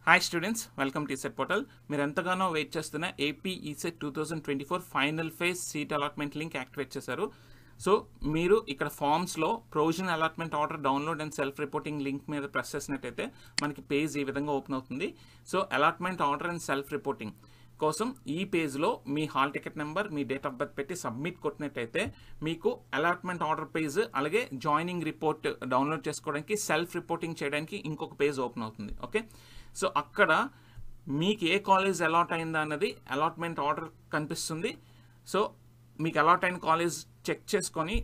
Hi students, welcome to ECET portal. మీరు ఎంతగానో wait చేస్తున్న AP ECET 2024 final phase seat allotment link activate చేశారు. So మీరు ఇక్కడ ఫామ్స్లో provisional allotment order download and self reporting link మీద ప్రెస్ చేసినట్టయితే మనకి పేజ్ ఈ విధంగా ఓపెన్ అవుతుంది. So allotment order and self reporting కోసం ఈ పేజ్లో మీ హాల్ టికెట్ నెంబర్, మీ డేట్ ఆఫ్ బర్త్ పెట్టి సబ్మిట్ కొట్టినట్టయితే మీకు అలాట్మెంట్ ఆర్డర్ పేజ్, అలాగే జాయినింగ్ రిపోర్ట్ డౌన్లోడ్ చేసుకోవడానికి, సెల్ఫ్ రిపోర్టింగ్ చేయడానికి ఇంకొక పేజ్ ఓపెన్ అవుతుంది. ఓకే, సో అక్కడ మీకు ఏ కాలేజ్ అలాట్ అయిందా అన్నది అలాట్మెంట్ ఆర్డర్ కనిపిస్తుంది. సో మీకు అలాట్ అయిన కాలేజ్ చెక్ చేసుకొని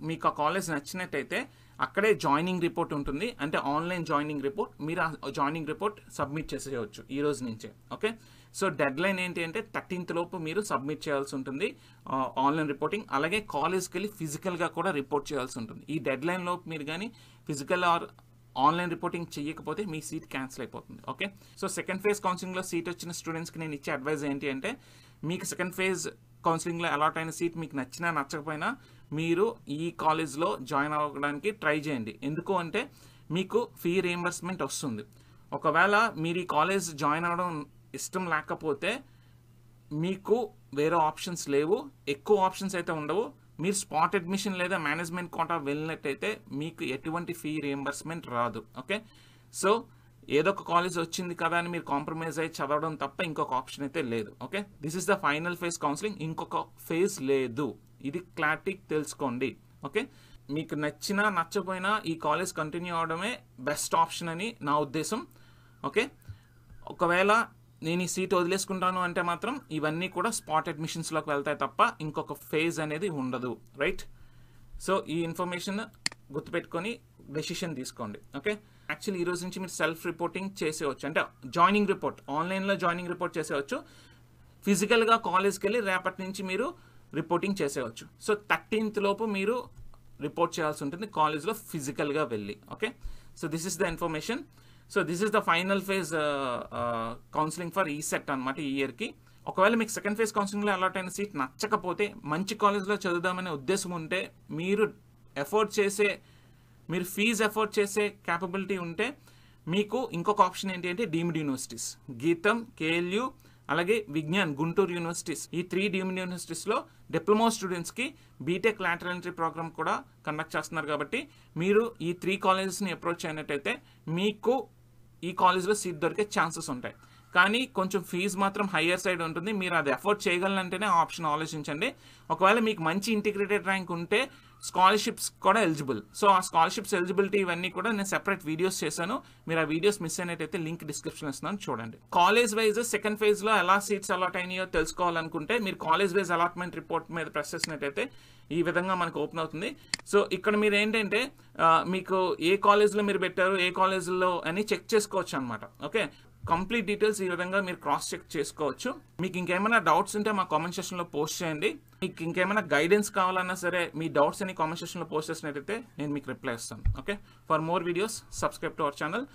మీకు ఆ కాలేజ్ నచ్చినట్టయితే అక్కడే జాయినింగ్ రిపోర్ట్ ఉంటుంది, అంటే ఆన్లైన్ జాయినింగ్ రిపోర్ట్. మీరు ఆ జాయినింగ్ రిపోర్ట్ సబ్మిట్ చేసేయవచ్చు ఈ రోజు నుంచే. ఓకే, సో డెడ్ లైన్ ఏంటి అంటే 13th లోపు మీరు సబ్మిట్ చేయాల్సి ఉంటుంది ఆన్లైన్ రిపోర్టింగ్. అలాగే కాలేజ్కి వెళ్ళి ఫిజికల్గా కూడా రిపోర్ట్ చేయాల్సి ఉంటుంది. ఈ డెడ్ లైన్ లోపు మీరు కానీ ఫిజికల్ ఆర్ ఆన్లైన్ రిపోర్టింగ్ చేయకపోతే మీ సీట్ క్యాన్సిల్ అయిపోతుంది. ఓకే, సో సెకండ్ ఫేజ్ కౌన్సిలింగ్లో సీట్ వచ్చిన స్టూడెంట్స్కి నేను ఇచ్చే అడ్వైజ్ ఏంటి అంటే, మీకు సెకండ్ ఫేజ్ కౌన్సిలింగ్లో అలాట్ అయిన సీట్ మీకు నచ్చినా నచ్చకపోయినా మీరు ఈ కాలేజ్లో జాయిన్ అవ్వడానికి ట్రై చేయండి. ఎందుకు అంటే మీకు ఫీ రీయింబర్స్మెంట్ వస్తుంది. ఒకవేళ మీరు ఈ కాలేజ్ జాయిన్ అవ్వడం ఇష్టం లేకపోతే మీకు వేరే ఆప్షన్స్ లేవు, ఎక్కువ ఆప్షన్స్ అయితే ఉండవు. మీరు స్పాట్ అడ్మిషన్ లేదా మేనేజ్మెంట్ కోటా వెళ్ళినట్టయితే మీకు ఎటువంటి ఫీ రీయింబర్స్మెంట్ రాదు. ఓకే, సో ఏదో ఒక కాలేజ్ వచ్చింది కదా అని మీరు కాంప్రమైజ్ అయ్యి చదవడం తప్ప ఇంకొక ఆప్షన్ అయితే లేదు. Okay, this is the final phase counselling, ఇంకొక ఫేజ్ లేదు. ఇది క్లారిటీ తెలుసుకోండి. ఓకే, మీకు నచ్చినా నచ్చపోయినా ఈ కాలేజ్ కంటిన్యూ అవడమే బెస్ట్ ఆప్షన్ అని నా ఉద్దేశం. ఓకే, ఒకవేళ నేను ఈ సీట్ వదిలేసుకుంటాను అంటే మాత్రం ఇవన్నీ కూడా స్పాట్ అడ్మిషన్స్లోకి వెళ్తాయి తప్ప ఇంకొక ఫేజ్ అనేది ఉండదు. రైట్, సో ఈ ఇన్ఫర్మేషన్ గుర్తుపెట్టుకొని డెసిషన్ తీసుకోండి. ఓకే, యాక్చువల్లీ ఈ రోజు నుంచి మీరు సెల్ఫ్ రిపోర్టింగ్ చేసేవచ్చు, అంటే జాయినింగ్ రిపోర్ట్ ఆన్లైన్లో జాయినింగ్ రిపోర్ట్ చేసేవచ్చు. ఫిజికల్గా కాలేజ్కి వెళ్ళి రేపటి నుంచి మీరు రిపోర్టింగ్ చేసేవచ్చు. సో 13th లోపు మీరు రిపోర్ట్ చేయాల్సి ఉంటుంది కాలేజ్లో ఫిజికల్గా వెళ్ళి. Okay, so this is the information. So this is the final phase counselling for ఈ సెట్ అనమాట ఈ ఇయర్కి. ఒకవేళ మీకు సెకండ్ ఫేజ్ కౌన్సిలింగ్లో అలాట్ అయిన సీట్ నచ్చకపోతే, మంచి కాలేజ్లో చదువుదామనే ఉద్దేశం ఉంటే, మీరు ఫీజు ఎఫోర్డ్ చేసే క్యాపబిలిటీ ఉంటే మీకు ఇంకొక ఆప్షన్ ఏంటి అంటే డీమ్డ్ యూనివర్సిటీస్, గీతం, కేఎల్యూ, అలాగే విజ్ఞాన్, గుంటూరు యూనివర్సిటీస్. ఈ 3 డీమ్డ్ యూనివర్సిటీస్లో డిప్లొమా స్టూడెంట్స్కి బీటెక్ లాటరల్ ఎంట్రీ ప్రోగ్రామ్ కూడా కండక్ట్ చేస్తున్నారు. కాబట్టి మీరు ఈ 3 కాలేజెస్ని అప్రోచ్ అయినట్టయితే మీకు ఈ కాలేజ్లో సీట్ దొరికే ఛాన్సెస్ ఉంటాయి. కానీ కొంచెం ఫీజు మాత్రం హయ్యర్ సైడ్ ఉంటుంది. మీరు అది అఫోర్డ్ చేయగలనంటేనే ఆ ఆప్షన్ ఆలోచించండి. ఒకవేళ మీకు మంచి ఇంటిగ్రేటెడ్ ర్యాంక్ ఉంటే స్కాలర్షిప్స్ కూడా ఎలిజిబుల్. సో ఆ స్కాలర్షిప్స్ ఎలిజిబిలిటీ ఇవన్నీ కూడా నేను సెపరేట్ వీడియోస్ చేశాను. మీరు ఆ వీడియోస్ మిస్ అయినట్టయితే లింక్ డిస్క్రిప్షన్ ఇస్తున్నాను, చూడండి. కాలేజ్ వైజ్ సెకండ్ ఫేజ్లో ఎలా సీట్స్ అలాట్ అయినాయో తెలుసుకోవాలనుకుంటే మీరు కాలేజ్ వైజ్ అలాట్మెంట్ రిపోర్ట్ మీద ప్రెస్ చేసినట్టయితే ఈ విధంగా మనకు ఓపెన్ అవుతుంది. సో ఇక్కడ మీరు ఏంటంటే మీకు ఏ కాలేజ్లో మీరు పెట్టారు, ఏ కాలేజ్లో అని చెక్ చేసుకోవచ్చు అనమాట. ఓకే, కంప్లీట్ డీటెయిల్స్ ఈ విధంగా మీరు క్రాస్ చెక్ చేసుకోవచ్చు. మీకు ఇంకేమైనా డౌట్స్ ఉంటే మా కామెంట్ సెక్షన్లో పోస్ట్ చేయండి. మీకు ఇంకేమైనా గైడెన్స్ కావాలన్నా సరే మీ డౌట్స్ అని కామెంట్ సెక్షన్లో పోస్ట్ చేసినట్టయితే నేను మీకు రిప్లై ఇస్తాను. Okay, for more videos subscribe to our channel.